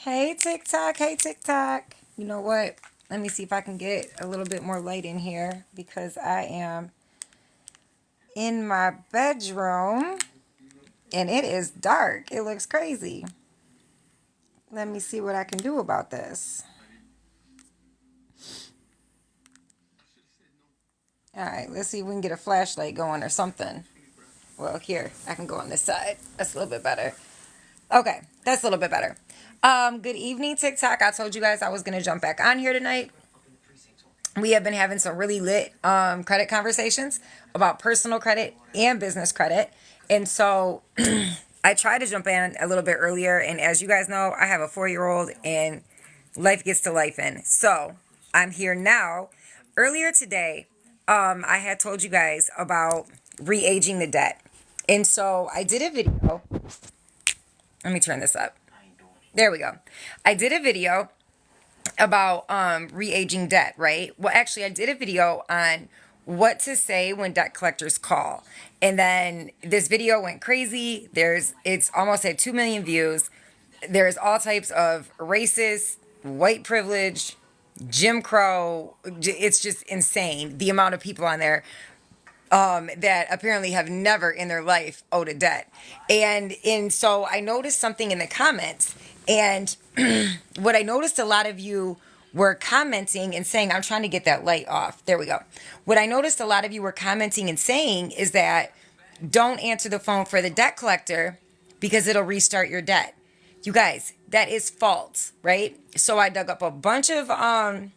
Hey TikTok, hey TikTok. You know what? Let me see if I can get a little bit more light in here because I am in my bedroom and it is dark. It looks crazy. Let me see what I can do about this. All right, let's see if we can get a flashlight going or something. Well, here, I can go on this side. That's a little bit better. Okay, that's a little bit better. Good evening, TikTok. I told you guys I was gonna jump back on here tonight. We have been having some really lit credit conversations about personal credit and business credit. And so I tried to jump in a little bit earlier. And as you guys know, I have a 4-year old and life gets to life in. So I'm here now. Earlier today, I had told you guys about re-aging the debt. And so I did a video. Let me turn this up. There we go. I did a video about re-aging debt, right? Well, actually, I did a video on what to say when debt collectors call. And then this video went crazy. It's almost at 2 million views. There's all types of racist, white privilege, Jim Crow. It's just insane the amount of people on there that apparently have never in their life owed a debt. And so I noticed something in the comments, and what I noticed a lot of you were commenting and saying, I'm trying to get that light off. There we go. What I noticed a lot of you were commenting and saying is that don't answer the phone for the debt collector because it'll restart your debt. You guys, that is false, right? So I dug up a bunch of I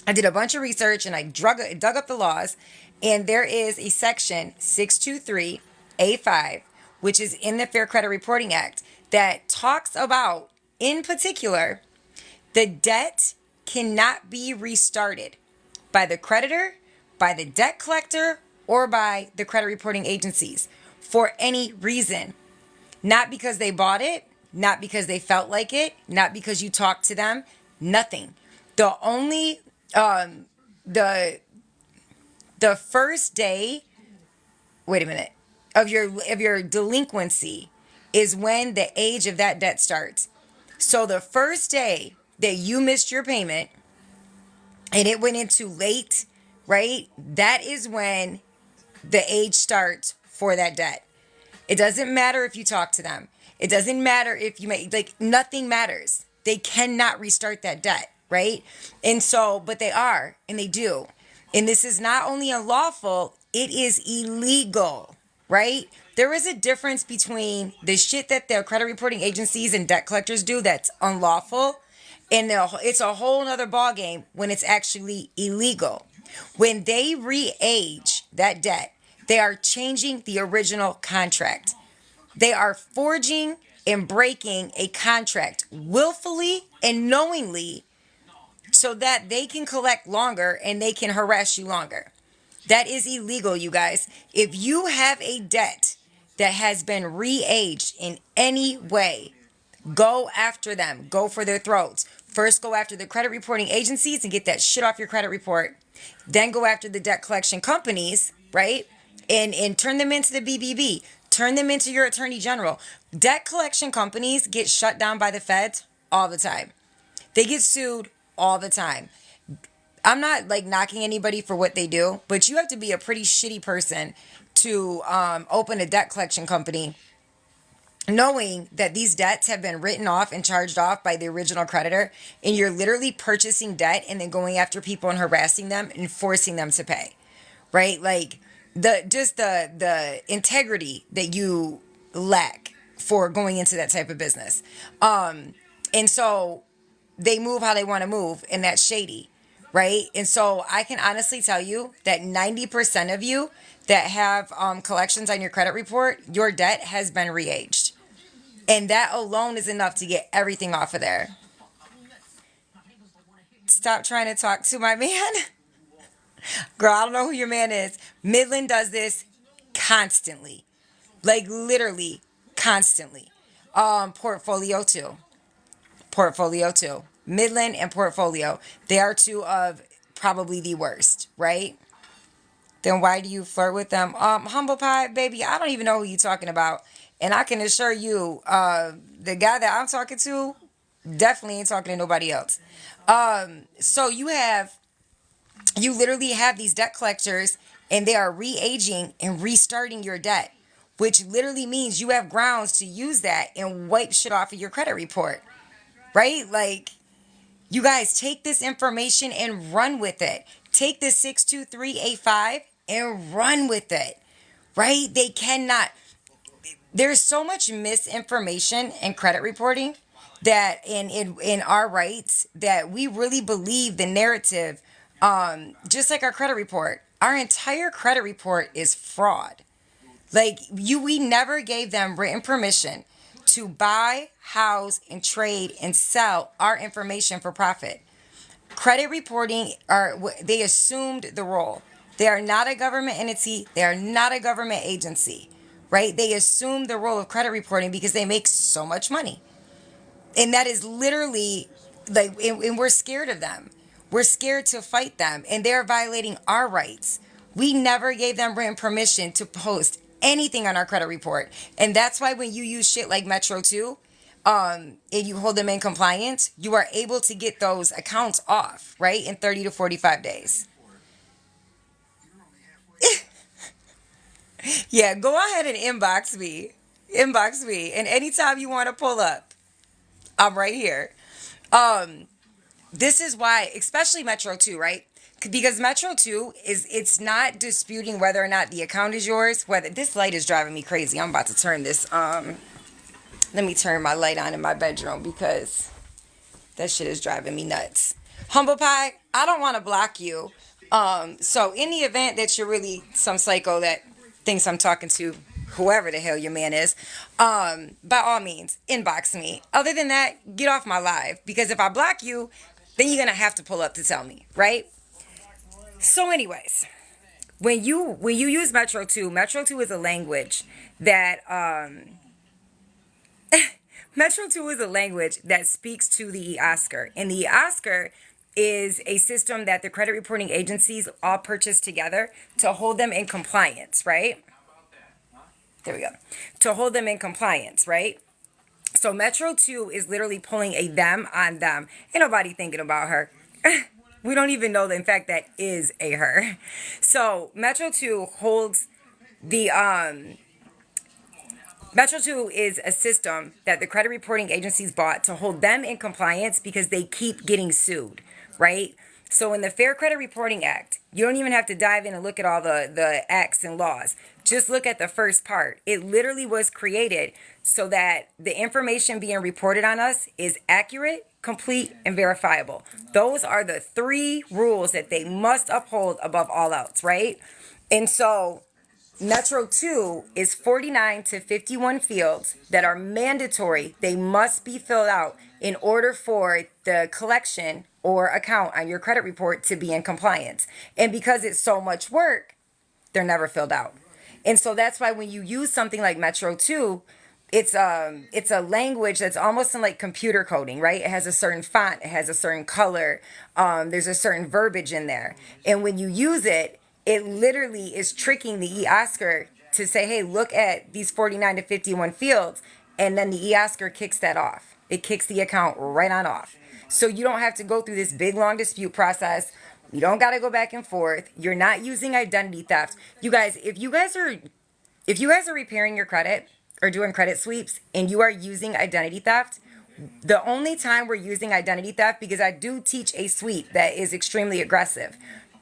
did a bunch of research and I dug up the laws, and there is a section 623A5, which is in the Fair Credit Reporting Act, that talks about, in particular, the debt cannot be restarted by the creditor, by the debt collector, or by the credit reporting agencies for any reason. Not because they bought it, not because they felt like it, not because you talked to them, nothing. The only the first day, wait a minute, of your delinquency is when the age of that debt starts. So the first day that you missed your payment and it went into late, right? That is when the age starts for that debt. It doesn't matter if you talk to them. It doesn't matter if you make, like, nothing matters. They cannot restart that debt, right? And so, but they are, and they do. And this is not only unlawful, it is illegal, right? There is a difference between the shit that the credit reporting agencies and debt collectors do that's unlawful, and it's a whole nother ballgame when it's actually illegal. When they re-age that debt, they are changing the original contract. They are forging and breaking a contract willfully and knowingly so that they can collect longer and they can harass you longer. That is illegal, you guys. If you have a debt that has been re-aged in any way, go after them. Go for their throats. First, go after the credit reporting agencies and get that shit off your credit report. Then go after the debt collection companies, right? And turn them into the BBB. Turn them into your attorney general. Debt collection companies get shut down by the feds all the time. They get sued all the time. I'm not like knocking anybody for what they do, but you have to be a pretty shitty person to open a debt collection company knowing that these debts have been written off and charged off by the original creditor, and you're literally purchasing debt and then going after people and harassing them and forcing them to pay, right? Like the integrity that you lack for going into that type of business. And so they move how they want to move, and that's shady, right? And so I can honestly tell you that 90% of you that have collections on your credit report, your debt has been re-aged. And that alone is enough to get everything off of there. Stop trying to talk to my man. Girl, I don't know who your man is. Midland does this constantly. Like literally constantly. Portfolio too. Portfolio too. Midland and Portfolio. They are two of probably the worst, right? Then why do you flirt with them? Humble pie, baby, I don't even know who you're talking about. And I can assure you, the guy that I'm talking to, Definitely ain't talking to nobody else. So you literally have these debt collectors and they are re-aging and restarting your debt, which literally means you have grounds to use that and wipe shit off of your credit report, right? Like, you guys take this information and run with it. Take this 62385 and run with it, right? They cannot. There's so much misinformation in credit reporting that in our rights that we really believe the narrative, just like our credit report. Our entire credit report is fraud. Like, we never gave them written permission to buy, house, and trade and sell our information for profit. Credit reporting they assumed the role. They are not a government entity. They are not a government agency, right? They assume the role of credit reporting because they make so much money, and that is literally like, and we're scared of them. We're scared to fight them, and they're violating our rights. We never gave them written permission to post anything on our credit report, and that's why when you use shit like Metro 2, and you hold them in compliance, you are able to get those accounts off, right, in 30 to 45 days. Yeah, go ahead and inbox me. Inbox me. And anytime you want to pull up, I'm right here. Um, this is why, especially Metro 2, right? Because Metro 2 it's not disputing whether or not the account is yours. Whether this light is driving me crazy. I'm about to turn this. Let me turn my light on in my bedroom because that shit is driving me nuts. Humble Pie, I don't want to block you. So in the event that you're really some psycho that thinks I'm talking to whoever the hell your man is, by all means, inbox me. Other than that, get off my live, because if I block you, then you're gonna have to pull up to tell me, right? So, anyways, when you use Metro 2, Metro 2 is a language that Metro 2 is a language that speaks to the Oscar. And the Oscar is a system that the credit reporting agencies all purchase together to hold them in compliance, right? There we go. To hold them in compliance, right? So Metro 2 is literally pulling a them on them. Ain't nobody thinking about her. We don't even know that, in fact, that is a her. So Metro 2 holds the Metro 2 is a system that the credit reporting agencies bought to hold them in compliance because they keep getting sued, right? So in the Fair Credit Reporting Act, you don't even have to dive in and look at all the acts and laws. Just look at the first part. It literally was created so that the information being reported on us is accurate, complete, and verifiable. Those are the three rules that they must uphold above all else, right? And so Metro 2 is 49 to 51 fields that are mandatory. They must be filled out in order for the collection or account on your credit report to be in compliance. And because it's so much work, they're never filled out. And so that's why when you use something like Metro 2, it's a language that's almost in like computer coding, right? It has a certain font, it has a certain color, there's a certain verbiage in there. And when you use it, it literally is tricking the eOscar to say, hey, look at these 49 to 51 fields, and then the eOscar kicks that off. It kicks the account right on off. So you don't have to go through this big long dispute process. You don't got to go back and forth. You're not using identity theft. You guys, if you guys are repairing your credit or doing credit sweeps and you are using identity theft, the only time we're using identity theft, because I do teach a sweep that is extremely aggressive,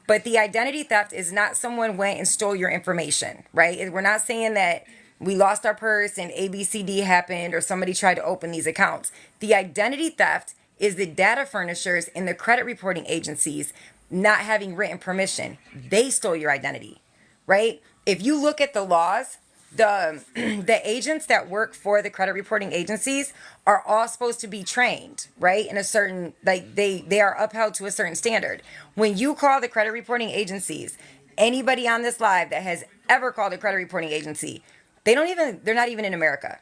but the identity theft is not someone went and stole your information, right? We're not saying that we lost our purse and ABCD happened or somebody tried to open these accounts. The identity theft is the data furnishers and the credit reporting agencies not having written permission. They stole your identity, right? If you look at the laws, the the agents that work for the credit reporting agencies are all supposed to be trained, right, in a certain, like, they are upheld to a certain standard. When you call the credit reporting agencies, anybody on this live that has ever called a credit reporting agency, they're not even in America.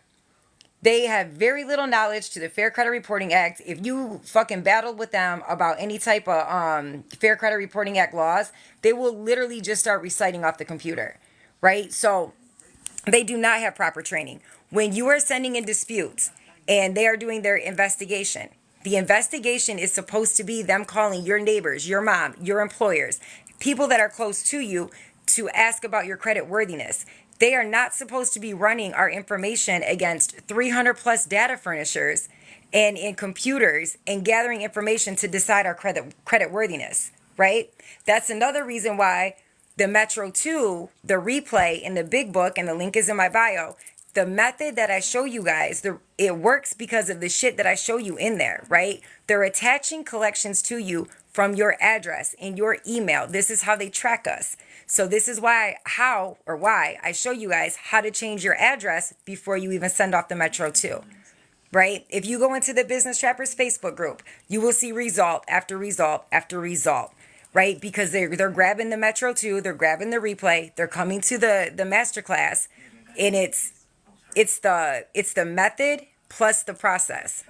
They have very little knowledge to the Fair Credit Reporting Act. If you fucking battle with them about any type of Fair Credit Reporting Act laws, they will literally just start reciting off the computer, right? So they do not have proper training. When you are sending in disputes and they are doing their investigation, The investigation is supposed to be them calling your neighbors, your mom, your employers, people that are close to you to ask about your credit worthiness. They are not supposed to be running our information against 300 plus data furnishers and in computers and gathering information to decide our credit worthiness, right? That's another reason why the Metro 2, the replay in the big book, and the link is in my bio, the method that I show you guys, it works because of the shit that I show you in there, right? They're attaching collections to you from your address and your email. This is how they track us. So this is why I show you guys how to change your address before you even send off the Metro 2, right? If you go into the Business Trappers Facebook group, you will see result after result after result, right? Because they're grabbing the Metro 2, they're grabbing the replay, they're coming to the masterclass, and it's the method plus the process.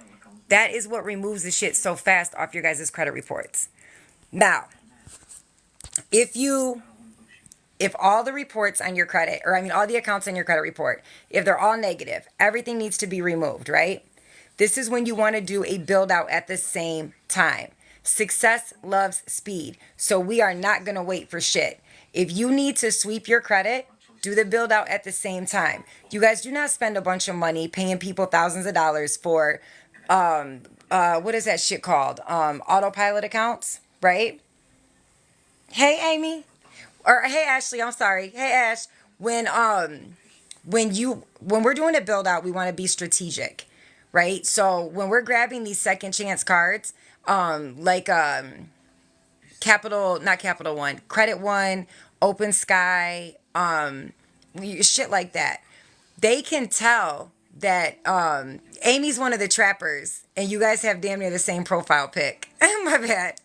That is what removes the shit so fast off your guys' credit reports. Now, if all the reports on your credit, all the accounts on your credit report, if they're all negative, everything needs to be removed, right? This is when you want to do a build out at the same time. Success loves speed. So we are not going to wait for shit. If you need to sweep your credit, do the build out at the same time. You guys do not spend a bunch of money paying people thousands of dollars for, what is that shit called? Autopilot accounts, right? Hey, Amy. Or hey, Ashley, I'm sorry. Hey, Ash. When we're doing a build out, we want to be strategic, right? So when we're grabbing these second chance cards, not Capital One, Credit One, Open Sky, shit like that. They can tell that Amy's one of the trappers, and you guys have damn near the same profile pic. My bad.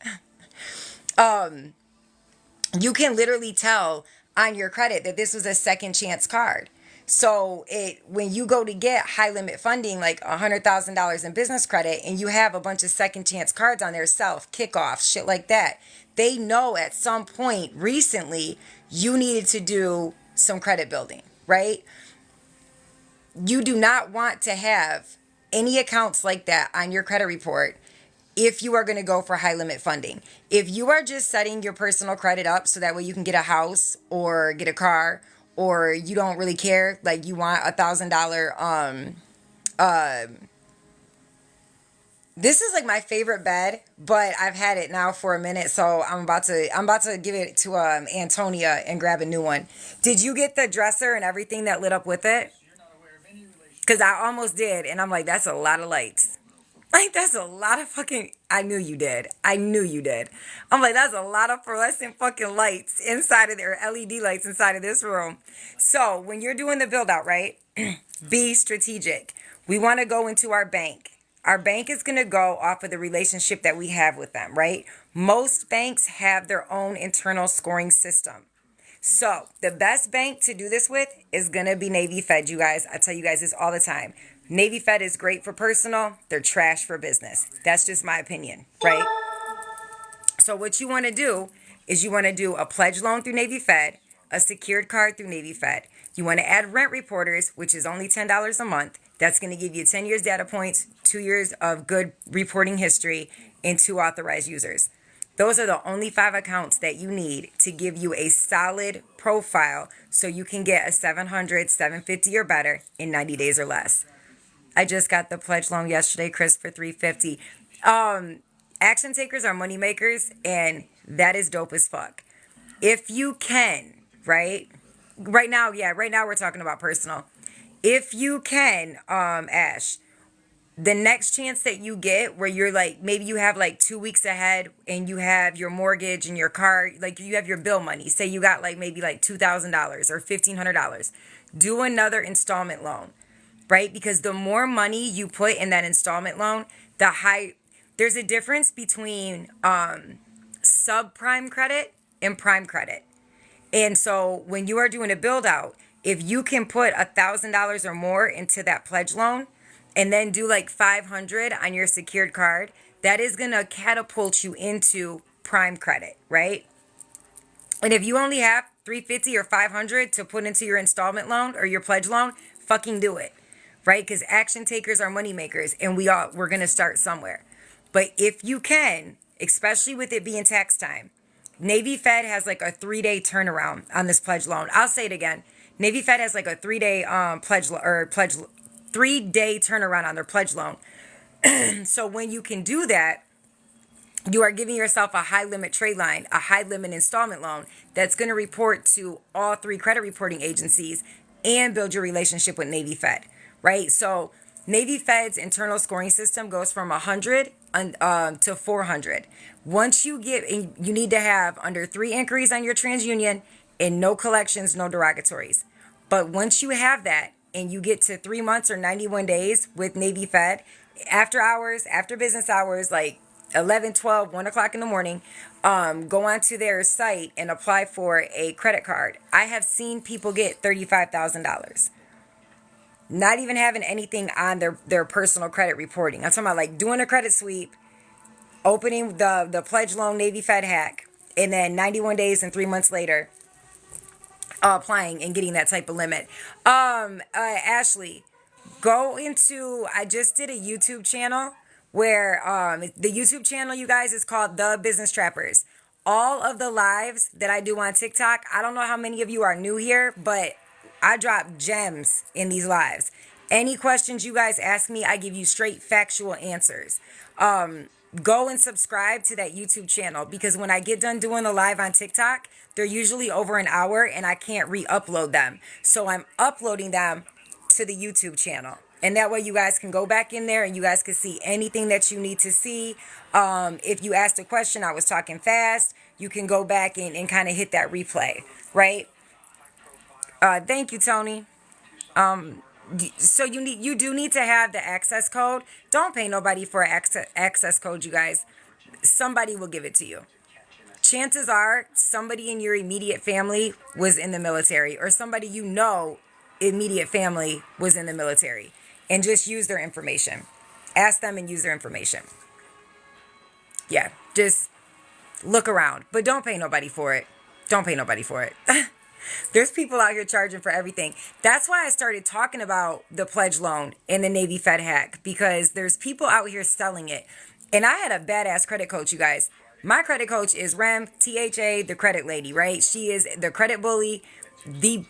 You can literally tell on your credit that this was a second chance card. So when you go to get high limit funding, like $100,000 in business credit, and you have a bunch of second chance cards on there, self, kickoff, shit like that, they know at some point recently you needed to do some credit building, right? You do not want to have any accounts like that on your credit report if you are going to go for high limit funding. If you are just setting your personal credit up so that way you can get a house or get a car, or you don't really care, like you want $1,000, this is like my favorite bed, but I've had it now for a minute, so I'm about to give it to Antonia and grab a new one. Did you get the dresser and everything that lit up with it? Because I almost did, and I'm like, that's a lot of lights. Like, that's a lot of fucking... I knew you did. I'm like, that's a lot of fluorescent fucking lights inside of there, LED lights inside of this room. So, when you're doing the build-out, right, be strategic. We want to go into our bank. Our bank is going to go off of the relationship that we have with them, right? Most banks have their own internal scoring system. So, the best bank to do this with is going to be Navy Fed, you guys. I tell you guys this all the time. Navy Fed is great for personal. They're trash for business. That's just my opinion, right? So what you want to do is you want to do a pledge loan through Navy Fed, a secured card through Navy Fed. You want to add rent reporters, which is only $10 a month. That's going to give you 10 years data points, 2 years of good reporting history, and 2 authorized users. Those are the only 5 accounts that you need to give you a solid profile so you can get a 700, 750 or better in 90 days or less. I just got the pledge loan yesterday, Chris, for $350. Action takers are money makers, and that is dope as fuck. If you can, right now we're talking about personal. If you can, Ash, the next chance that you get where you're like, maybe you have like 2 weeks ahead and you have your mortgage and your car, like you have your bill money. Say you got like maybe like $2,000 or $1,500. Do another installment loan. Right? Because the more money you put in that installment loan, there's a difference between subprime credit and prime credit. And so when you are doing a build out, if you can put $1,000 or more into that pledge loan and then do like $500 on your secured card, that is going to catapult you into prime credit, right? And if you only have $350 or $500 to put into your installment loan or your pledge loan, fucking do it. Right? Because action takers are money makers, and we're going to start somewhere. But if you can, especially with it being tax time, Navy Fed has like a 3 day turnaround on this pledge loan. I'll say it again. Navy Fed has like a 3 day pledge 3 day turnaround on their pledge loan. So when you can do that, you are giving yourself a high limit trade line, a high limit installment loan that's going to report to all three credit reporting agencies and build your relationship with Navy Fed, right? So Navy Fed's internal scoring system goes from 100 to 400. Once you get, you need to have under 3 inquiries on your TransUnion and no collections, no derogatories. But once you have that and you get to 3 months or 91 days with Navy Fed, after hours, after business hours, like 11, 12, 1 o'clock in the morning, go onto their site and apply for a credit card. I have seen people get $35,000. Not even having anything on their personal credit reporting. I'm talking about like doing a credit sweep, opening the pledge loan Navy Fed hack, and then 91 days and 3 months later, applying and getting that type of limit. Ashley, I just did a YouTube channel where the YouTube channel, you guys, is called The Business Trappers. All of the lives that I do on TikTok, I don't know how many of you are new here, but I drop gems in these lives. Any questions you guys ask me, I give you straight factual answers. Go and subscribe to that YouTube channel, because when I get done doing the live on TikTok, they're usually over an hour and I can't re-upload them. So I'm uploading them to the YouTube channel. And that way you guys can go back in there and you guys can see anything that you need to see. If you asked a question, I was talking fast, you can go back and kind of hit that replay, right? Thank you, Tony. So you do need to have the access code. Don't pay nobody for an access code, you guys. Somebody will give it to you. Chances are somebody in your immediate family was in the military, or somebody you know immediate family was in the military, and just use their information. Ask them and use their information. Yeah, just look around, but don't pay nobody for it. Don't pay nobody for it. There's people out here charging for everything. That's why I started talking about the pledge loan and the Navy Fed hack, because there's people out here selling it. And I had a badass credit coach, you guys. My credit coach is Rem, THA, the credit lady, right? She is the credit bully, the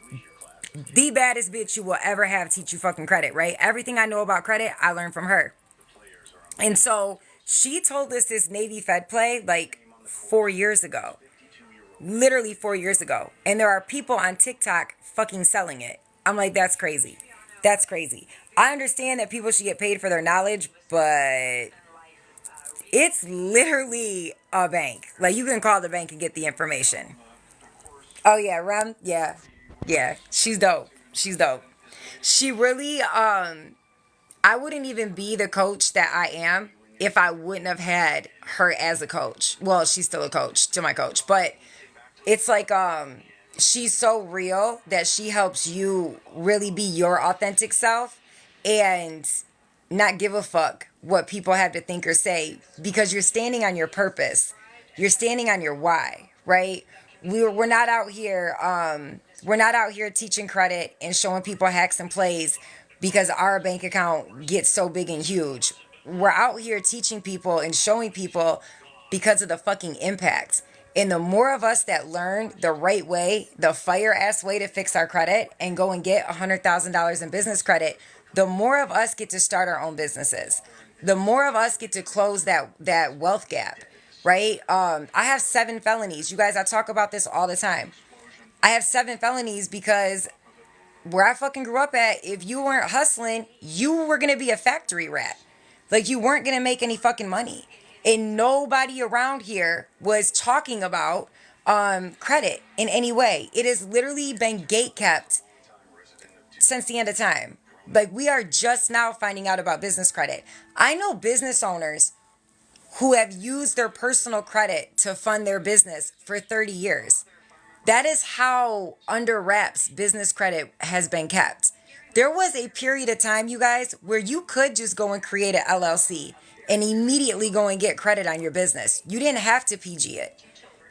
baddest bitch you will ever have teach you fucking credit, right? Everything I know about credit, I learned from her. And so she told us this Navy Fed play like 4 years ago. Literally 4 years ago. And there are people on TikTok fucking selling it. I'm like, that's crazy. That's crazy. I understand that people should get paid for their knowledge, but it's literally a bank. Like, you can call the bank and get the information. Oh yeah, Rem? Yeah. Yeah. She's dope. She's dope. She really, I wouldn't even be the coach that I am if I wouldn't have had her as a coach. Well, she's still a coach to my coach, but it's like, she's so real that she helps you really be your authentic self and not give a fuck what people have to think or say, because you're standing on your purpose. You're standing on your why, right? We're not out here, we're not out here teaching credit and showing people hacks and plays because our bank account gets so big and huge. We're out here teaching people and showing people because of the fucking impact. And the more of us that learn the right way, the fire-ass way to fix our credit and go and get $100,000 in business credit, the more of us get to start our own businesses. The more of us get to close that wealth gap, right? I have 7 felonies. You guys, I talk about this all the time. I have 7 felonies because where I fucking grew up at, if you weren't hustling, you were going to be a factory rat. Like, you weren't going to make any fucking money. And nobody around here was talking about credit in any way. It has literally been gatekept since the end of time. Like, we are just now finding out about business credit. I know business owners who have used their personal credit to fund their business for 30 years. That is how under wraps business credit has been kept. There was a period of time, you guys, where you could just go and create an LLC and immediately go and get credit on your business. You didn't have to PG it.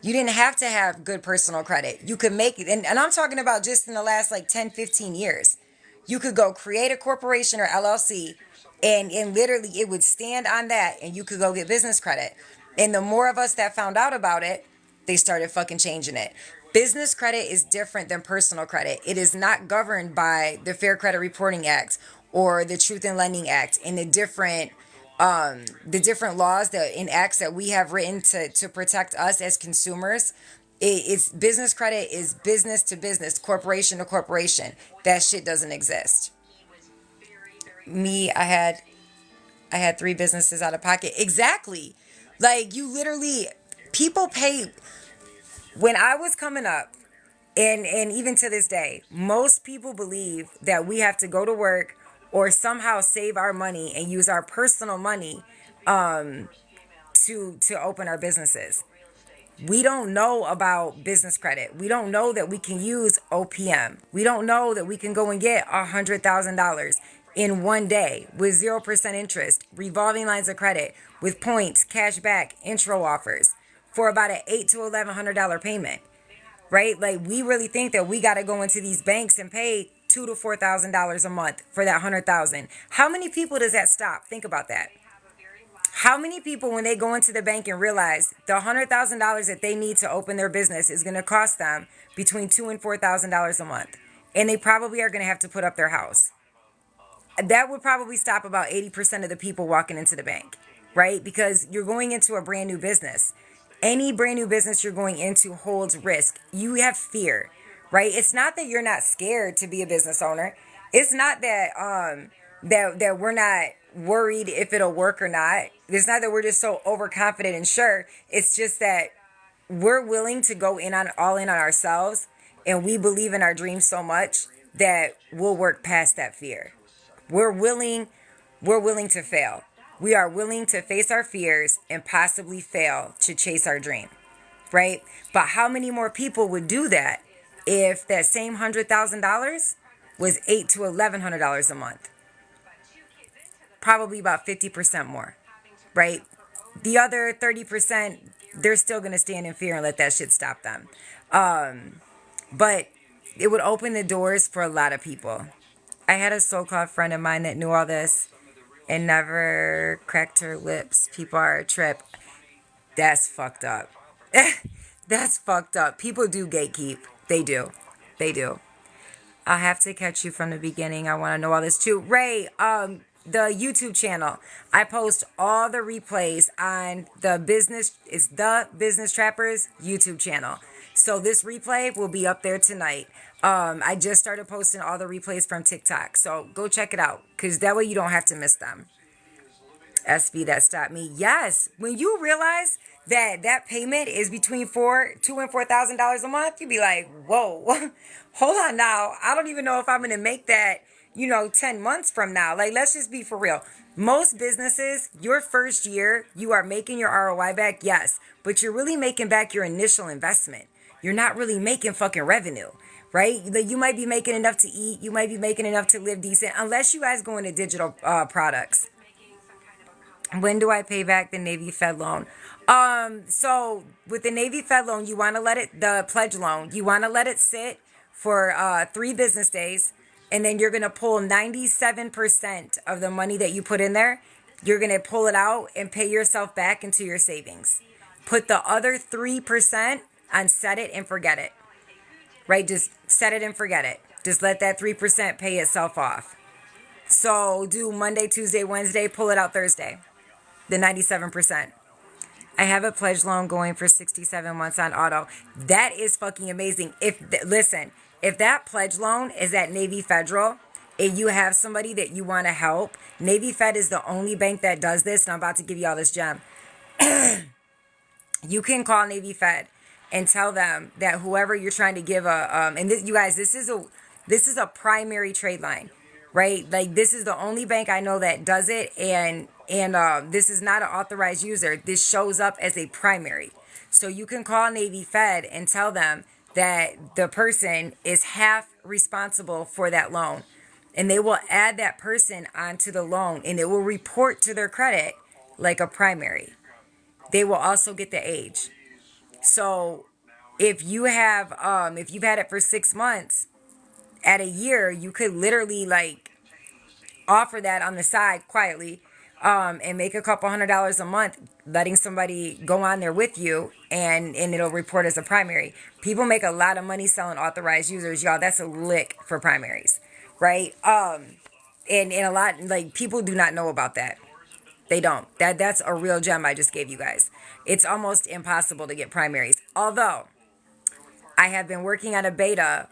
You didn't have to have good personal credit. You could make it, and I'm talking about just in the last like 10, 15 years. You could go create a corporation or LLC, And literally it would stand on that and you could go get business credit. And the more of us that found out about it, they started fucking changing it. Business credit is different than personal credit. It is not governed by the Fair Credit Reporting Act or the Truth in Lending Act and the different laws that in acts that we have written to protect us as consumers. It's business credit is business to business, corporation to corporation. That shit doesn't exist. Me, I had three businesses out of pocket. Exactly. Like you literally people pay when I was coming up and even to this day, most people believe that we have to go to work or somehow save our money and use our personal money to open our businesses. We don't know about business credit. We don't know that we can use OPM. We don't know that we can go and get $100,000 in one day with 0% interest, revolving lines of credit with points, cash back, intro offers for about an $800 to $1,100 payment, right? Like we really think that we got to go into these banks and pay $2,000 to $4,000 a month for that 100,000. How many people does that stop? Think about that. How many people, when they go into the bank and realize the $100,000 that they need to open their business is going to cost them between $2,000 and $4,000 a month, and they probably are going to have to put up their house? That would probably stop about 80% of the people walking into the bank, right? Because you're going into a brand new business. Any brand new business you're going into holds risk. You have fear, right? It's not that you're not scared to be a business owner. It's not that we're not worried if it'll work or not. It's not that we're just so overconfident and sure. It's just that we're willing to go all in on ourselves, and we believe in our dreams so much that we'll work past that fear. We're willing to fail. We are willing to face our fears and possibly fail to chase our dream, right? But how many more people would do that if that same $100,000 was $800 to $1,100 a month? Probably about 50% more, right? The other 30%, they're still going to stand in fear and let that shit stop them. But it would open the doors for a lot of people. I had a so-called friend of mine that knew all this and never cracked her lips. People are a trip. That's fucked up. That's fucked up. People do gatekeep. They do. They do. I'll have to catch you from the beginning. I want to know all this too. Ray, the YouTube channel. I post all the replays on the Business Trappers YouTube channel. So this replay will be up there tonight. I just started posting all the replays from TikTok. So go check it out, because that way you don't have to miss them. SB that stopped me. Yes. When you realize that payment is between $2,000 and $4,000 a month, you be like, whoa, hold on now. I don't even know if I'm going to make that, 10 months from now. Like, let's just be for real. Most businesses, your first year, you are making your ROI back. Yes. But you're really making back your initial investment. You're not really making fucking revenue, right? Like, you might be making enough to eat. You might be making enough to live decent, unless you guys go into digital products. When do I pay back the Navy Fed loan? So with the Navy Fed loan, you want to the pledge loan, you want to let it sit for 3 business days, and then you're going to pull 97% of the money that you put in there. You're going to pull it out and pay yourself back into your savings. Put the other 3% on set it and forget it, right? Just set it and forget it. Just let that 3% pay itself off. So do Monday, Tuesday, Wednesday, pull it out Thursday. The 97%. I have a pledge loan going for 67 months on auto. That is fucking amazing. If that pledge loan is at Navy Federal, and you have somebody that you want to help, Navy Fed is the only bank that does this, and I'm about to give you all this gem. You can call Navy Fed and tell them that whoever you're trying to give you guys, this is a primary trade line, right? Like, this is the only bank I know that does it, and this is not an authorized user. This shows up as a primary. So you can call Navy Fed and tell them that the person is half responsible for that loan. And they will add that person onto the loan, and it will report to their credit like a primary. They will also get the age. So if you've had it for 6 months, at a year, you could literally offer that on the side quietly, and make a couple $100 a month, letting somebody go on there with you, and it'll report as a primary. People make a lot of money selling authorized users, y'all. That's a lick for primaries, right? And a lot, like, people do not know about that. They don't. That's a real gem I just gave you guys. It's almost impossible to get primaries. Although I have been working on a beta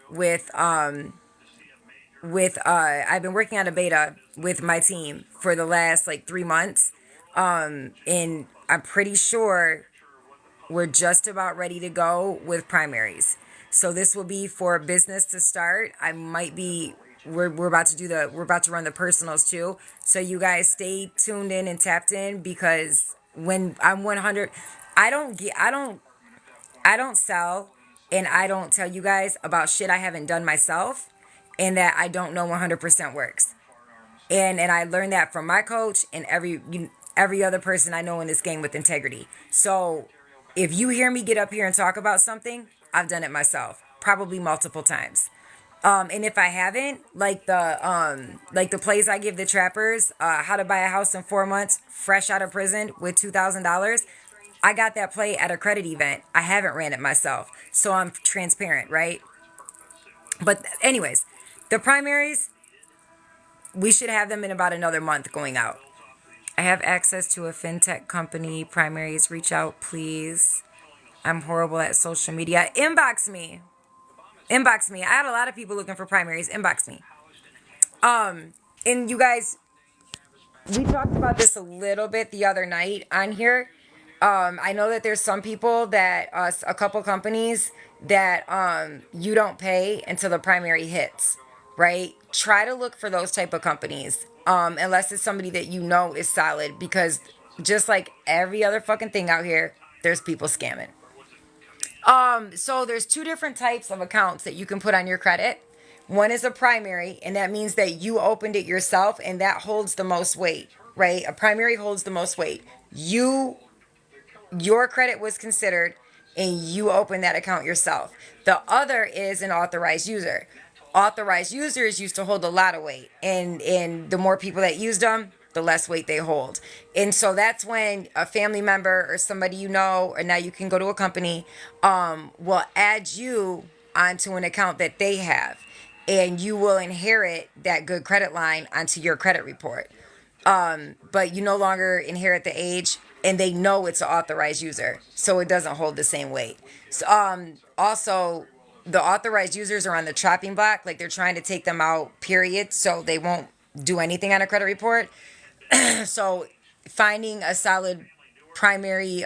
I've been working on a beta with my team for the last like 3 months. And I'm pretty sure we're just about ready to go with primaries. So this will be for business to start. I might be we're about to we're about to run the personals too. So you guys stay tuned in and tapped in, because when I'm 100, I don't sell, and I don't tell you guys about shit I haven't done myself and that I don't know 100% works. And I learned that from my coach and every other person I know in this game with integrity. So if you hear me get up here and talk about something, I've done it myself, probably multiple times. And if I haven't, like the plays I give the trappers, how to buy a house in 4 months, fresh out of prison with $2,000. I got that play at a credit event. I haven't ran it myself, so I'm transparent, right? But anyways, the primaries, we should have them in about another month going out. I have access to a fintech company. Primaries, reach out, please. I'm horrible at social media. Inbox me. Inbox me. I had a lot of people looking for primaries. Inbox me. And you guys, we talked about this a little bit the other night on here. I know that there's some people that, a couple companies that you don't pay until the primary hits, right? Try to look for those type of companies, unless it's somebody that you know is solid, because just like every other fucking thing out here, there's people scamming. So there's two different types of accounts that you can put on your credit. One is a primary, and that means that you opened it yourself, and that holds the most weight, right? A primary holds the most weight. Your credit was considered, and you opened that account yourself. The other is an authorized user. Authorized users used to hold a lot of weight, and the more people that used them, the less weight they hold. And so that's when a family member or somebody you know, or now you can go to a company, will add you onto an account that they have, and you will inherit that good credit line onto your credit report. But you no longer inherit the age, and they know it's an authorized user, so it doesn't hold the same weight. So, also, the authorized users are on the chopping block, like they're trying to take them out, period, so they won't do anything on a credit report. So, finding a solid primary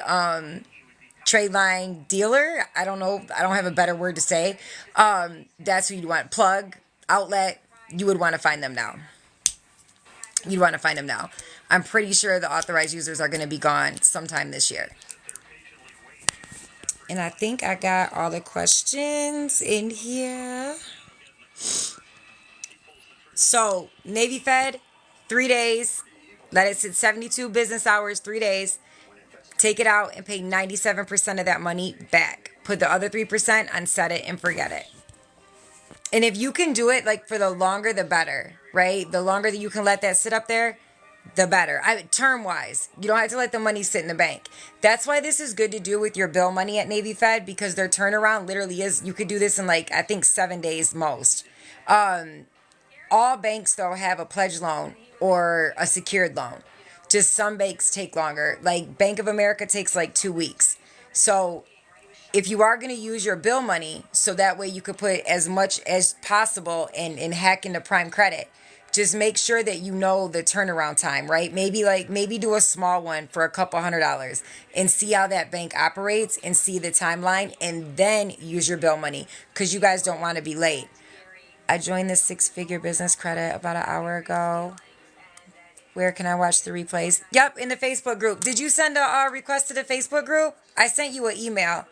trade line dealer, I don't know, I don't have a better word to say. That's who you want. Plug, outlet, you would want to find them now. You'd want to find them now. I'm pretty sure the authorized users are going to be gone sometime this year. And I think I got all the questions in here. So, Navy Fed, 3 days. Let it sit 72 business hours, 3 days. Take it out and pay 97% of that money back. Put the other 3% on set it and forget it. And if you can do it, like, for the longer, the better, right? The longer that you can let that sit up there, the better. Term-wise, you don't have to let the money sit in the bank. That's why this is good to do with your bill money at Navy Fed, because their turnaround literally is, you could do this in, like, I think 7 days most. All banks, though, have a pledge loan or a secured loan. Just some banks take longer. Like, Bank of America takes, like, 2 weeks. So if you are going to use your bill money, so that way you could put as much as possible and hack into prime credit, just make sure that you know the turnaround time, right? Maybe do a small one for a couple $100 and see how that bank operates and see the timeline, and then use your bill money, because you guys don't want to be late. I joined the 6-figure business credit about an hour ago. Where can I watch the replays? Yep, in the Facebook group. Did you send a request to the Facebook group? I sent you an email.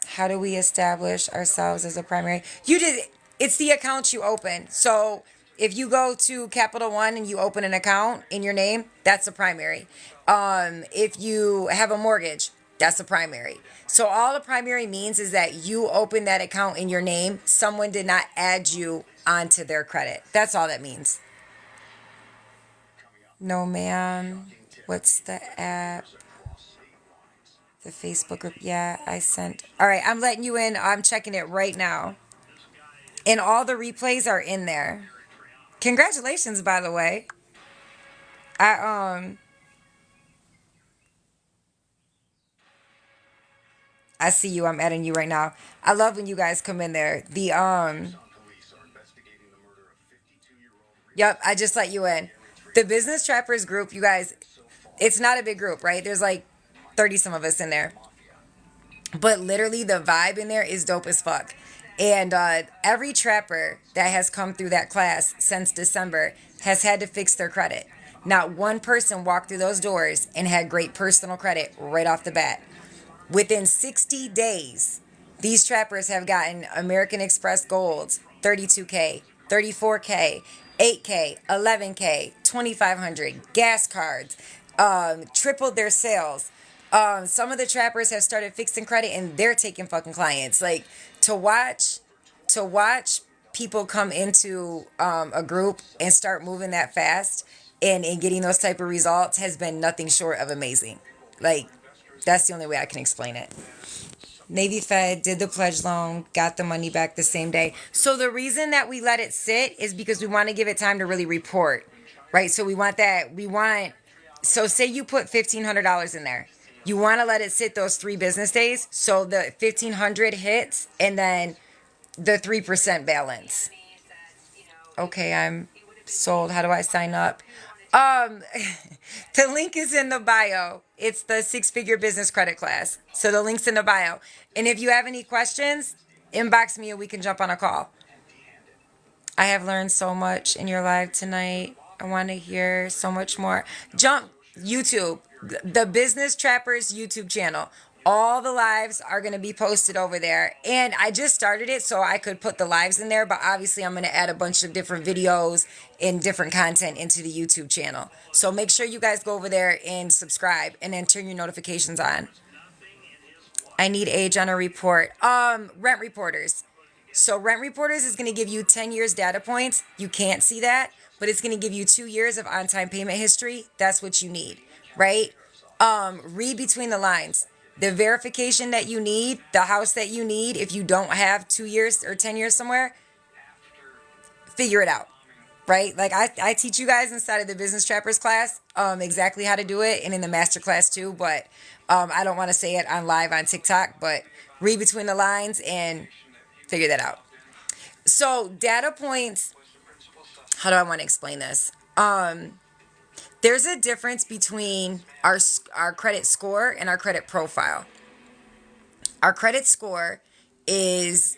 How do we establish ourselves as a primary? You did. It's the account you open. So if you go to Capital One and you open an account in your name, that's a primary. If you have a mortgage, that's a primary. So all the primary means is that you open that account in your name. Someone did not add you onto their credit. That's all that means. No, ma'am. What's the app? The Facebook group. Yeah, I sent. All right, I'm letting you in. I'm checking it right now. And all the replays are in there. Congratulations, by the way. I I see you. I'm adding you right now. I love when you guys come in there. Yep, I just let you in. The Business Trappers group, you guys, it's not a big group, right? There's like 30 some of us in there. But literally the vibe in there is dope as fuck. And every trapper that has come through that class since December has had to fix their credit. Not one person walked through those doors and had great personal credit right off the bat. Within 60 days, these trappers have gotten American Express Gold, 32K, 34K, 8K, 11K, 2,500, gas cards, tripled their sales. Some of the trappers have started fixing credit and they're taking fucking clients. Like to watch people come into a group and start moving that fast and getting those type of results has been nothing short of amazing. Like that's the only way I can explain it. Navy Fed did the pledge loan, got the money back the same day. So the reason that we let it sit is because we want to give it time to really report, right? So we want that. So say you put $1,500 in there. You want to let it sit those 3 business days. So the 1,500 hits and then the 3% balance. Okay, I'm sold. How do I sign up? Um, the link is in the bio. It's the 6-figure business credit class. So the link's in the bio. And if you have any questions, inbox me and we can jump on a call. I have learned so much in your live tonight. I want to hear so much more. Jump YouTube, the Business Trappers YouTube channel. All the lives are going to be posted over there. And I just started it so I could put the lives in there. But obviously, I'm going to add a bunch of different videos and different content into the YouTube channel. So make sure you guys go over there and subscribe and then turn your notifications on. I need age on a report. Rent Reporters. So Rent Reporters is going to give you 10 years data points. You can't see that, but it's going to give you 2 years of on-time payment history. That's what you need, right? Read between the lines. The verification that you need, the house that you need, if you don't have 2 years or 10 years somewhere, figure it out, right? Like I teach you guys inside of the Business Trappers class exactly how to do it and in the master class too, but I don't want to say it on live on TikTok, but read between the lines and figure that out. So data points, how do I want to explain this? There's a difference between our credit score and our credit profile. Our credit score is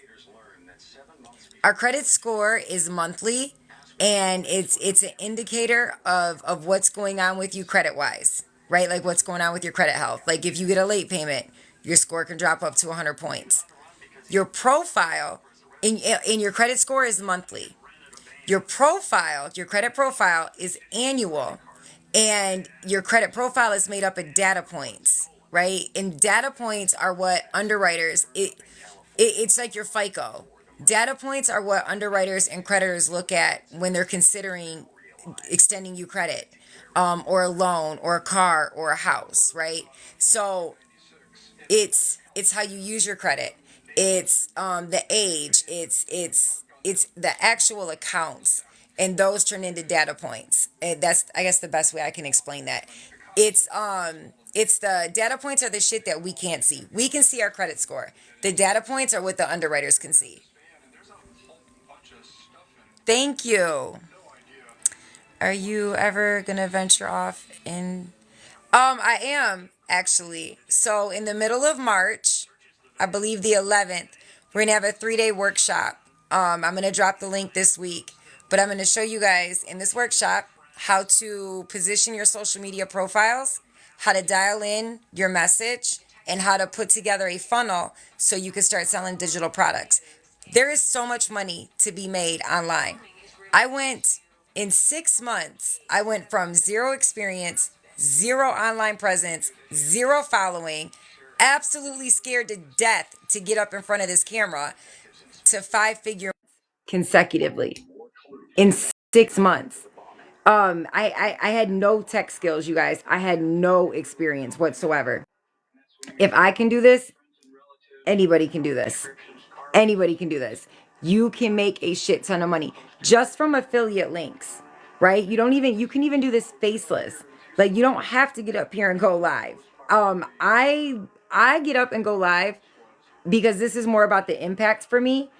monthly, and it's an indicator of what's going on with you credit wise, right? Like what's going on with your credit health. Like if you get a late payment, your score can drop up to 100 points. Your profile in your credit score is monthly. Your credit profile is annual. And your credit profile is made up of data points, right? And data points are what underwriters, it's like your FICO. Data points are what underwriters and creditors look at when they're considering extending you credit, or a loan or a car or a house, right? So it's how you use your credit. It's the age. It's the actual accounts. And those turn into data points. And that's, I guess, the best way I can explain that. It's the data points are the shit that we can't see. We can see our credit score. The data points are what the underwriters can see. Thank you. Are you ever gonna venture off in? I am actually. So in the middle of March, I believe the 11th, we're gonna have a 3-day workshop. I'm gonna drop the link this week. But I'm going to show you guys in this workshop how to position your social media profiles, how to dial in your message, and how to put together a funnel so you can start selling digital products. There is so much money to be made online. In 6 months, I went from 0 experience, 0 online presence, 0 following, absolutely scared to death to get up in front of this camera, to 5-figure. consecutively in 6 months. I had no tech skills, you guys. I had no experience whatsoever. If I can do this, anybody can do this. Anybody can do this. You can make a shit ton of money just from affiliate links, right? You can even do this faceless. Like, you don't have to get up here and go live. I get up and go live because this is more about the impact for me.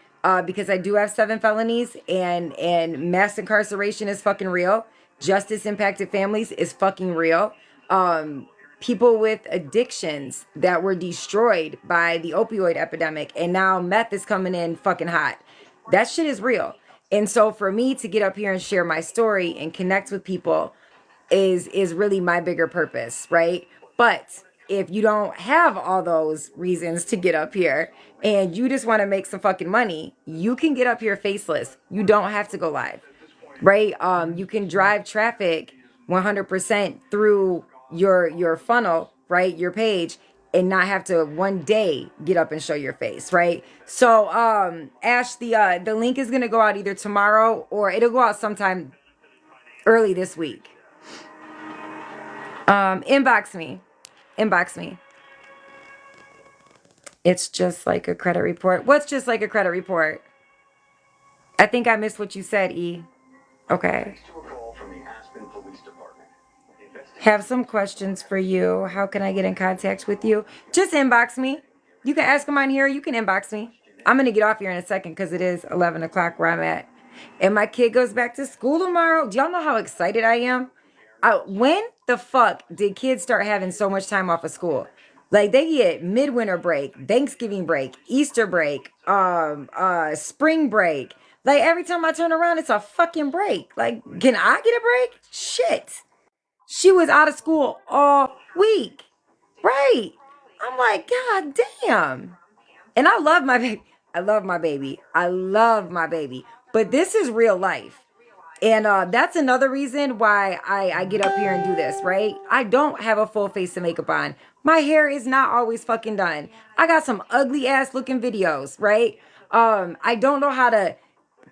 Because I do have 7 felonies, and mass incarceration is fucking real. Justice impacted families is fucking real. People with addictions that were destroyed by the opioid epidemic, and now meth is coming in fucking hot. That shit is real. And so for me to get up here and share my story and connect with people is really my bigger purpose, right? But if you don't have all those reasons to get up here and you just want to make some fucking money, you can get up here faceless. You don't have to go live, right? You can drive traffic 100% through your funnel, right? Your page, and not have to one day get up and show your face, right? So, Ash, the link is gonna go out either tomorrow or it'll go out sometime early this week. Inbox me. Inbox me. It's just like a credit report. What's just like a credit report? I think I missed what you said, E. Okay. Have some questions for you. How can I get in contact with you? Just inbox me. You can ask them on here. You can inbox me. I'm going to get off here in a second because it is 11 o'clock where I'm at. And my kid goes back to school tomorrow. Do y'all know how excited I am? When the fuck did kids start having so much time off of school? Like, they get midwinter break, Thanksgiving break, Easter break, spring break. Like, every time I turn around, it's a fucking break. Like, can I get a break? Shit. She was out of school all week. Right. I'm like, God damn. And I love my baby. I love my baby. I love my baby. But this is real life. And that's another reason why I get up here and do this, right? I don't have a full face of makeup on. My hair is not always fucking done. I got some ugly ass looking videos, right? I don't know how to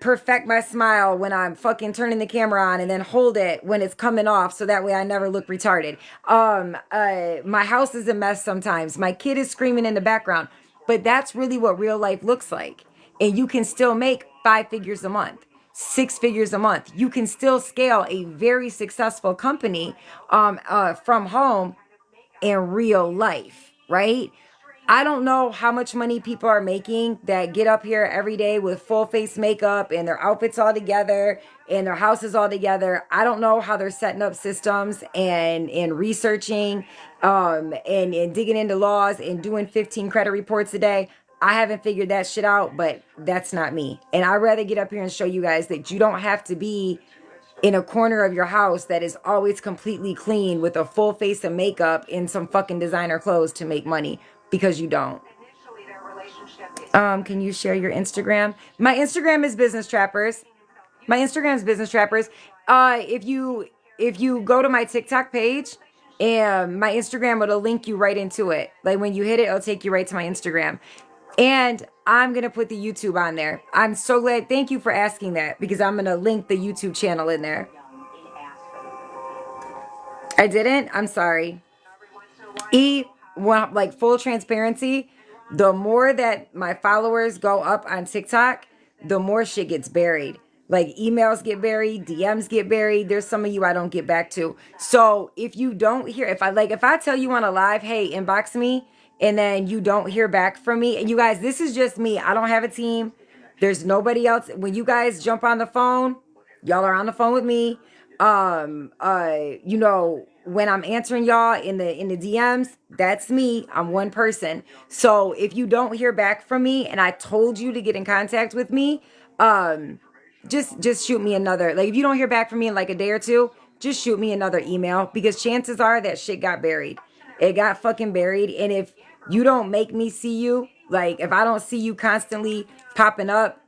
perfect my smile when I'm fucking turning the camera on and then hold it when it's coming off so that way I never look retarded. My house is a mess sometimes. My kid is screaming in the background. But that's really what real life looks like. And you can still make 5 figures a month. 6 figures a month. You can still scale a very successful company from home in real life, right? I don't know how much money people are making that get up here every day with full face makeup and their outfits all together and their houses all together. I don't know how they're setting up systems and researching and digging into laws and doing 15 credit reports a day. I haven't figured that shit out, but that's not me. And I'd rather get up here and show you guys that you don't have to be in a corner of your house that is always completely clean with a full face of makeup and some fucking designer clothes to make money, because you don't. Can you share your Instagram? My Instagram is Business Trappers. My Instagram is Business Trappers. If you go to my TikTok page, and my Instagram, it'll link you right into it. Like, when you hit it, it'll take you right to my Instagram. And I'm going to put the YouTube on there. I'm so glad. Thank you for asking that, because I'm going to link the YouTube channel in there. I didn't? I'm sorry. Well, like, full transparency, the more that my followers go up on TikTok, the more shit gets buried. Like, emails get buried, DMs get buried. There's some of you I don't get back to. So if you don't hear, if I tell you on a live, hey, inbox me, and then you don't hear back from me, and you guys, this is just me. I don't have a team. There's nobody else. When you guys jump on the phone, y'all are on the phone with me. When I'm answering y'all in the DMs, that's me. I'm one person. So if you don't hear back from me and I told you to get in contact with me, just shoot me another. Like, if you don't hear back from me in like a day or two, just shoot me another email, because chances are that shit got buried. It got fucking buried. And if you don't make me see you, like, if I don't see you constantly popping up,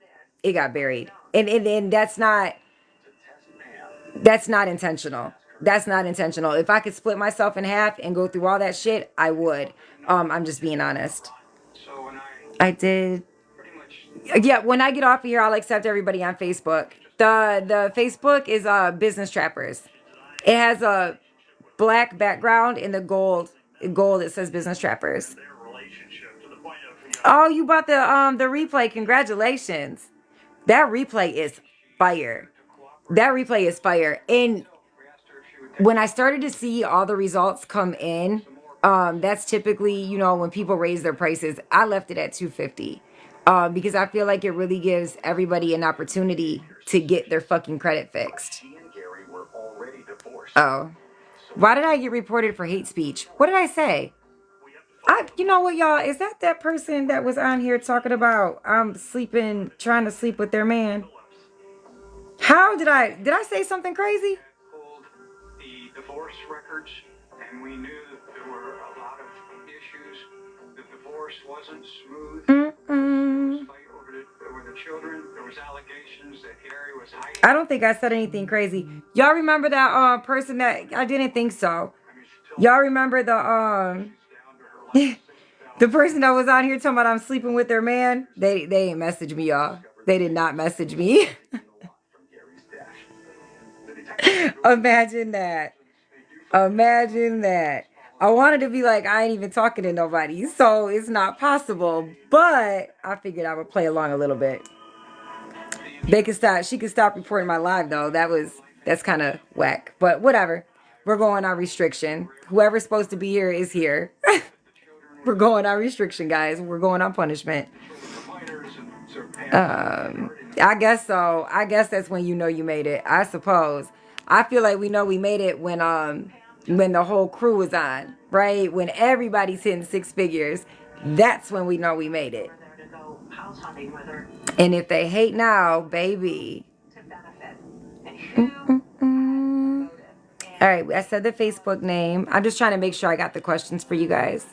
it got buried. And that's not intentional. That's not intentional. If I could split myself in half and go through all that shit, I would. I'm just being honest. I did Yeah, when I get off of here, I'll accept everybody on Facebook. The Facebook is Business Trappers. It has a black background in the gold. It says Business Trappers. Oh, you bought the replay. Congratulations. That replay is fire. That replay is fire. And when I started to see all the results come in, that's typically, when people raise their prices, I left it at 250. Because I feel like it really gives everybody an opportunity to get their fucking credit fixed. Oh. Why did I get reported for hate speech? What did I say? You know what, y'all? Is that person that was on here talking about trying to sleep with their man? How did I say something crazy? The divorce records, and we knew that there were a lot of issues. The divorce wasn't smooth. Over the children, there was allegations that Gary was hiding. I don't think I said anything crazy. Y'all remember that person that I didn't think so. Y'all remember the the person that was on here talking about I'm sleeping with their man? They ain't messaged me, y'all. They did not message me. Imagine that. Imagine that. I wanted to be like, I ain't even talking to nobody, so it's not possible. But I figured I would play along a little bit. They could stop. She could stop reporting my live though. That's kind of whack. But whatever. We're going on restriction. Whoever's supposed to be here is here. We're going on restriction, guys. We're going on punishment. I guess so. I guess that's when you know you made it. I suppose. I feel like we know we made it when the whole crew was on, right? When everybody's hitting six figures, that's when we know we made it. And if they hate now, baby. All right, I said the Facebook name. I'm just trying to make sure I got the questions for you guys.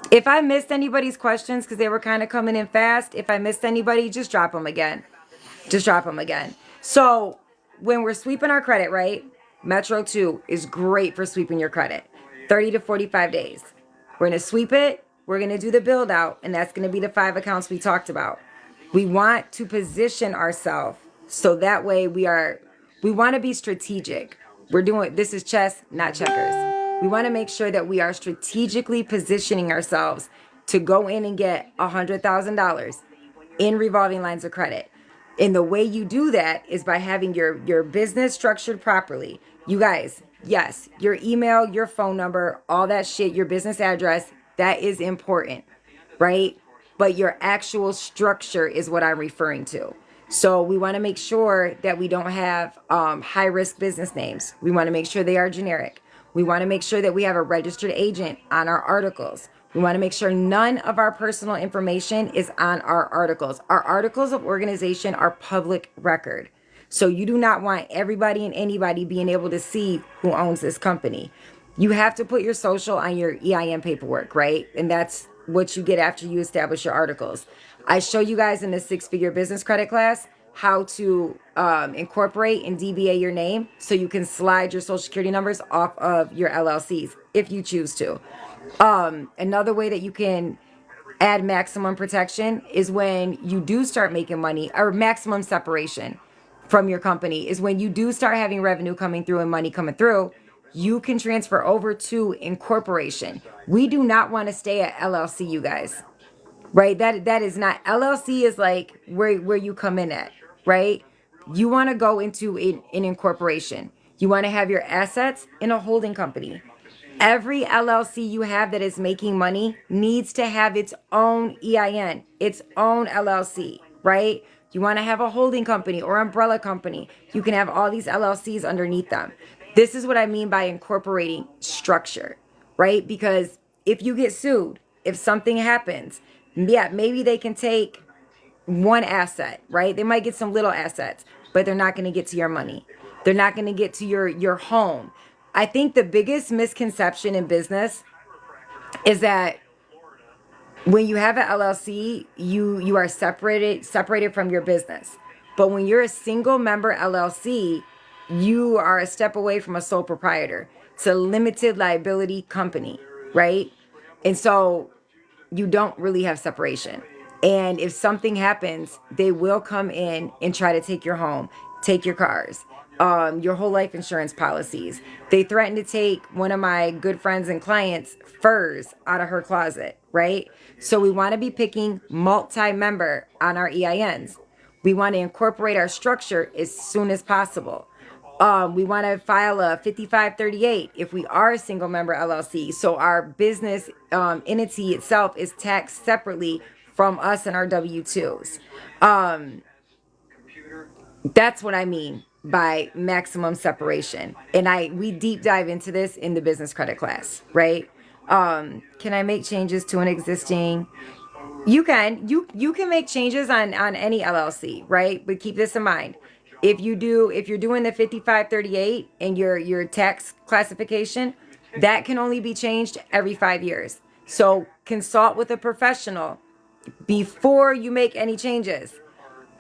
If I missed anybody's questions, because they were kind of coming in fast, if I missed anybody, just drop them again. Just drop them again. So when we're sweeping our credit, right? Metro 2 is great for sweeping your credit. 30 to 45 days. We're going to sweep it. We're going to do the build out. And that's going to be the 5 accounts we talked about. We want to position ourselves so that way we want to be strategic. This is chess, not checkers. We want to make sure that we are strategically positioning ourselves to go in and get $100,000 in revolving lines of credit. And the way you do that is by having your business structured properly. You guys, yes, your email, your phone number, all that shit, your business address, that is important, right? But your actual structure is what I'm referring to. So we want to make sure that we don't have high-risk business names. We want to make sure they are generic. We want to make sure that we have a registered agent on our articles. We want to make sure none of our personal information is on our articles. Our articles of organization are public record. So you do not want everybody and anybody being able to see who owns this company. You have to put your social on your EIN paperwork, right? And that's what you get after you establish your articles. I show you guys in the 6-figure business credit class how to incorporate and DBA your name so you can slide your social security numbers off of your LLCs if you choose to. Another way that you can add maximum protection is when you do start making money, or maximum separation from your company is when you do start having revenue coming through and money coming through, you can transfer over to incorporation. We do not want to stay at LLC, you guys. Right? That is not, LLC is like where you come in at, right? You want to go into an incorporation. You want to have your assets in a holding company. Every LLC you have that is making money needs to have its own EIN, its own LLC, right? You want to have a holding company or umbrella company. You can have all these LLCs underneath them. This is what I mean by incorporating structure, right? Because if you get sued, if something happens, yeah, maybe they can take one asset, right? They might get some little assets, but they're not going to get to your money. They're not going to get to your home. I think the biggest misconception in business is that when you have an LLC, you are separated from your business. But when you're a single member LLC, you are a step away from a sole proprietor. It's a limited liability company, right? And so you don't really have separation. And if something happens, they will come in and try to take your home, take your cars, your whole life insurance policies. They threatened to take one of my good friends and clients' furs out of her closet, right? So we want to be picking multi-member on our EINs. We want to incorporate our structure as soon as possible. We want to file a 5538 if we are a single member LLC. So our business entity itself is taxed separately from us and our W-2s. That's what I mean by maximum separation. And we deep dive into this in the business credit class, right? Can I make changes to an existing? You can. You can make changes on any LLC, right? But keep this in mind. If you're doing the 5538 and your tax classification, that can only be changed every 5 years. So consult with a professional before you make any changes.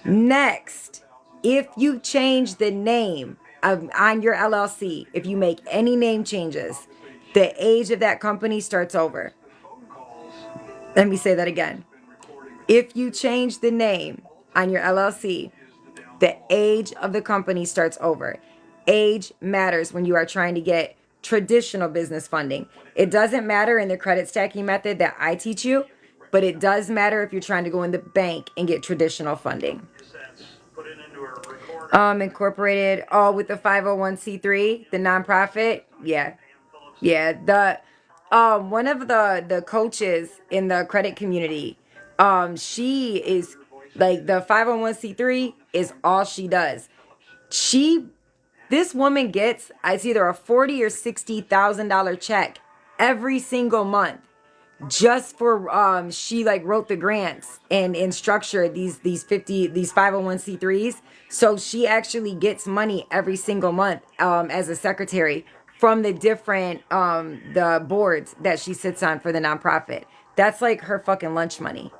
Next, if you change the name on your LLC, if you make any name changes, the age of that company starts over. Let me say that again. If you change the name on your LLC, the age of the company starts over. Age matters when you are trying to get traditional business funding. It doesn't matter in the credit stacking method that I teach you, but it does matter if you're trying to go in the bank and get traditional funding. Incorporated, with the 501c3, the nonprofit. Yeah. The one of the coaches in the credit community, she is like, the 501c3 is all she does. This woman gets, it's either a $40,000 or $60,000 check every single month, just for she like wrote the grants and structured these 501c3s. So she actually gets money every single month as a secretary from the different the boards that she sits on for the nonprofit. That's like her fucking lunch money.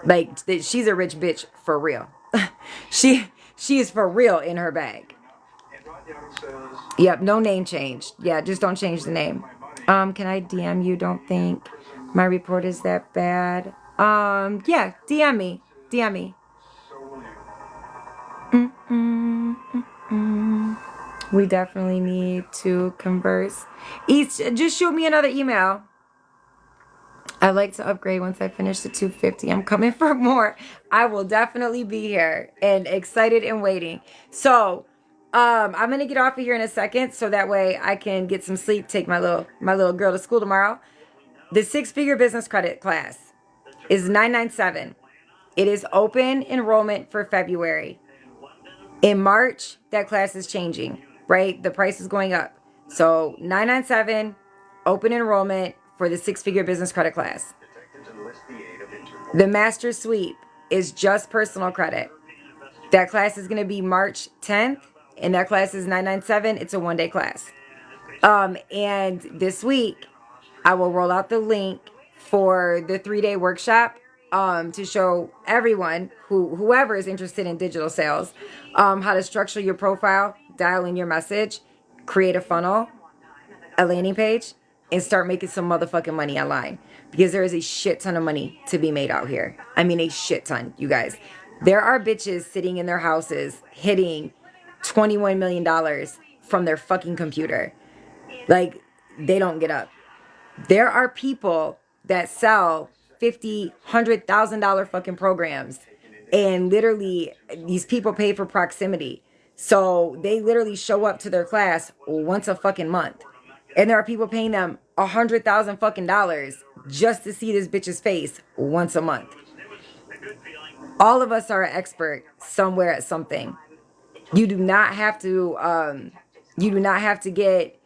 Like, she's a rich bitch for real. she is for real in her bag. Yep, no name change. Yeah, just don't change the name. Can I DM you? Don't think my report is that bad. Yeah, DM me. DM me. We definitely need to converse. Just shoot me another email. I'd like to upgrade once I finish the 250. I'm coming for more. I will definitely be here and excited and waiting. So, I'm gonna get off of here in a second so that way I can get some sleep. Take my little girl to school tomorrow. The 6-figure business credit class is $997. It is open enrollment for February. In March, that class is changing, right? The price is going up. So $997, open enrollment for the 6-figure business credit class. The Master Sweep is just personal credit. That class is going to be March 10th, and that class is $997. It's a 1-day class. And this week, I will roll out the link for the 3-day workshop to show everyone whoever is interested in digital sales how to structure your profile, dial in your message, create a funnel, a landing page, and start making some motherfucking money online. Because there is a shit ton of money to be made out here. I mean, a shit ton, you guys. There are bitches sitting in their houses hitting $21 million from their fucking computer. Like, they don't get up. There are people that sell $50,000, $100,000 fucking programs, and literally these people pay for proximity. So they literally show up to their class once a fucking month. And there are people paying them $100,000 fucking dollars just to see this bitch's face once a month. All of us are an expert somewhere at something. You do not have to get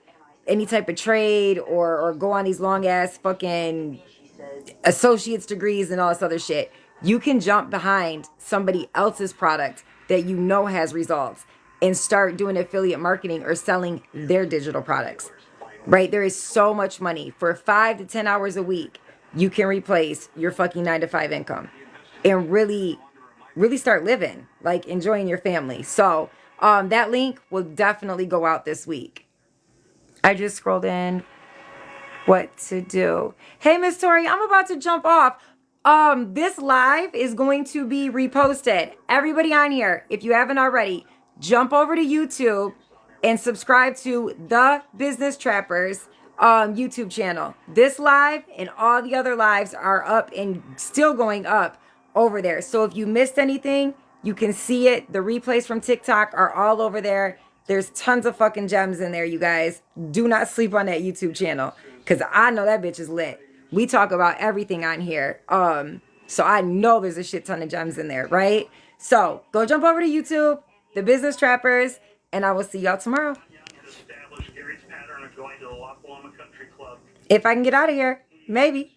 any type of trade or go on these long ass fucking associate's degrees and all this other shit. You can jump behind somebody else's product that you know has results and start doing affiliate marketing or selling their digital products. Right? There is so much money. For 5 to 10 hours a week, you can replace your fucking 9-to-5 income and really start living, like enjoying your family. So that link will definitely go out this week. I just scrolled in what to do. Hey, Miss Tori, I'm about to jump off. This live is going to be reposted. Everybody on here, if you haven't already, jump over to YouTube and subscribe to the Business Trappers YouTube channel. This live and all the other lives are up and still going up over there. So if you missed anything, you can see it. The replays from TikTok are all over there. There's tons of fucking gems in there, you guys. Do not sleep on that YouTube channel because I know that bitch is lit. We talk about everything on here. So I know there's a shit ton of gems in there, right? So go jump over to YouTube, The Business Trappers, and I will see y'all tomorrow. If I can get out of here. Maybe.